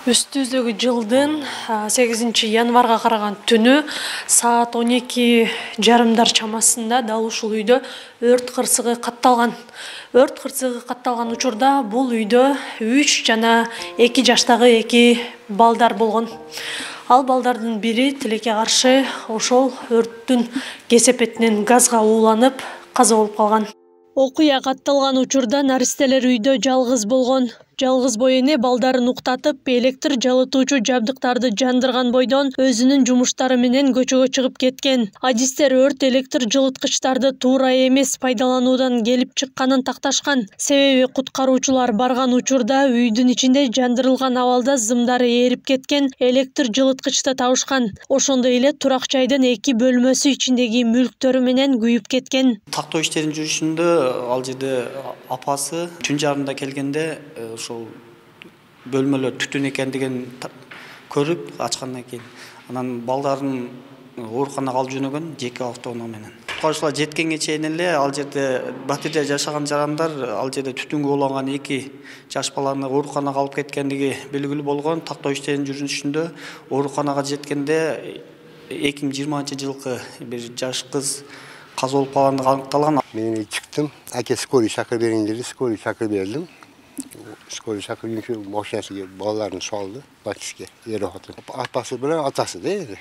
Үстүздөгү жылдын 8 январга караган түнү саат 12:30 чамасында дал ушул үйдө өрт кырсыгы катталган. Өрт кырсыгы катталган учурда бул үйдө 3 жана 2 жаштагы 2 балдар болгон. Ал балдардын бири тилекке каршы ошол өрттүн кесепетинен газга ууланып каза болуп калган. Окуя катталган учурда наристелер үйдө жалгыз болгон. Жалгыз бой эне балдарын уктатып, электр жалытуучу жабдыктарды жандырган бойдон өзүнүн жумуштары менен көчөгө чыгып кеткен. Адистер өрт электр жылыткычтарды туура эмес пайдалануудан келип чыкканын такташкан. Себеби куткаруучулар барган учурда үйдүн ичинде жандырылган абалда зымдары ээрип кеткен электр жылыткычты табышкан. Ошондой эле турак жайдын 2 бөлмөсү ичиндеги мүлктөрү менен күйүп кеткен. Тактоо иштерин жүрүшүндө ал жерде апасы түн жарымда келгенде ошол бөлмөлөр түтүн экендигин көрүп ачкандан кийин анан балдарын ооруканага алып жөнөгөн жеке автоунаа менен. Куткаруучулар жеткенге чейин эле ал жерде батирде жашаган жарандар ал жерде түтүнгө уланган 2 жаш баланы ооруканага алып кеткендиги белгилүү болгон. Тактоо иштерин жүрүшүндө ооруканага жеткенде 2020-жылкы бир жаш кыз каза болуп калгандыгы аныкталган. Мен чыктым, аке скорый чакыр бериң деди, скорый чакыр бердим. Скорый чакыр машинасына балаларын салды, батишке, эр-охатын. Апасы менен атасы да эди.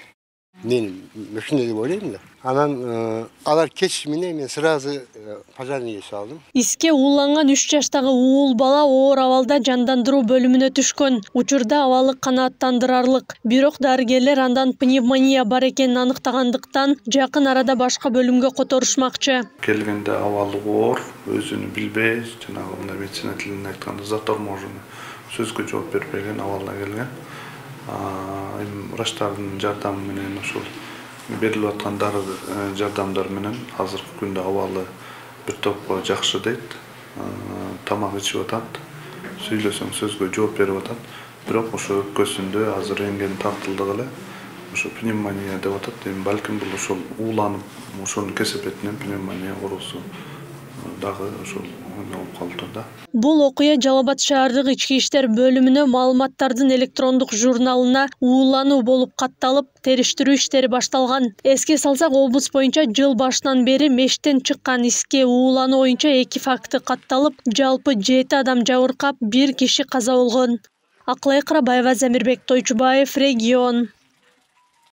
Мен ушундай деп ойлойм да. Анан алар кетиш менен мен сразу пожарныйга салдым. Иске ууланган 3 жаштагы уул бала оор абалда жандандыруу бөлүмүнө түшкөн. Учурда абалы канааттандырарлык. Бирок дарыгерлер андан пневмония бар экенин аныктагандыктан жакын арада башка бөлүмгө которушмакчы. Келгенде абалы оор, өзүнү билбей, жанагы мындай медицина тилинде айтканда заторможенный, сөзгө жооп бербеген абалда келген. Врачтардын жардамы менен ошол берилип аткан дары жардамдар менен азыркы күндө абалы бир топко жакшы дейт. Тамак ичип атат, сүйлөсөң сөзгө жооп берип атат. Бирок ошо өпкөсүндө азыр рентген тартылдык эле. Ошо пневмония деп атат. Балким бул ошол ууланып, ошонун кесепетинен пневмония оорусу дагы ошол болуп калды да. Бул окуя Жалал Абад шаардык ички иштер бөлүмүнө маалыматтардын электрондук журналына уулануу болуп катталып, териштирүү иштери башталган. Эске салсак, облус боюнча жыл башынан бери мештен чыккан иске уулануу боюнча 2 факты катталып, жалпы 7 адам жабыркап, 1 киши каза болгон. Акылай Карабаева, Замирбек Тойчубаев, Регион.